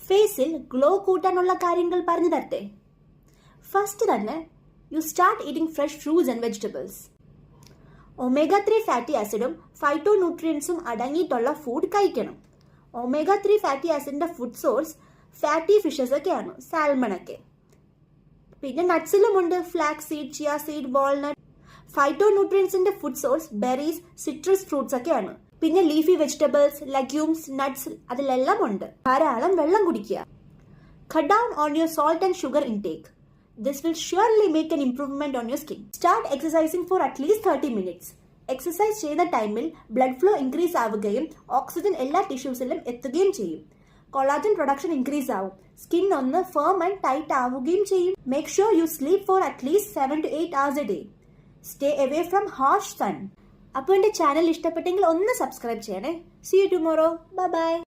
ഫേസിൽ ഗ്ലോ കൂട്ടാനുള്ള കാര്യങ്ങൾ പറഞ്ഞു തരട്ടെ. ഫസ്റ്റ് തന്നെ you start eating fresh fruits and vegetables. omega-3 fatty ആസിഡും ഫൈറ്റോ ന്യൂട്രിയൻസും അടങ്ങിയിട്ടുള്ള ഫുഡ് കഴിക്കണം. omega-3 ഫാറ്റി ആസിഡിന്റെ ഫുഡ് സോഴ്സ് ഫാറ്റി ഫിഷസ് ഒക്കെയാണ്, സാൽമൺ ഒക്കെ. പിന്നെ നട്ട്സിലുമുണ്ട് flax seed, chia seed, walnut. Phyto ന്യൂട്രിയൻസിന്റെ food source berries, citrus fruits ഒക്കെയാണ്. പിന്നെ ലീഫി വെജിറ്റബിൾസ്, ലഗ്യൂംസ്, നട്ട്സ് അതിലെല്ലാം ഉണ്ട്. ധാരാളം വെള്ളം കുടിക്കുക. Cut down on your salt and sugar intake. This will surely make an improvement on your skin. Start exercising for at least 30 minutes. Exercise ചെയ്യുന്ന ടൈമിൽ blood flow increase ആവുകയും ഓക്സിജൻ എല്ലാ ടിഷ്യൂസിലും എത്തുകയും ചെയ്യും. കൊളാജൻ പ്രൊഡക്ഷൻ ഇൻക്രീസ് ആവും. Skin ഒന്ന് firm and tight ആവുകയും ചെയ്യും. Make sure you sleep for at least 7 to 8 hours a day. Stay away from harsh sun. അപ്പോൾ എൻ്റെ ചാനൽ ഇഷ്ടപ്പെട്ടെങ്കിൽ ഒന്ന് സബ്സ്ക്രൈബ് ചെയ്യണേ. See you tomorrow. Bye bye.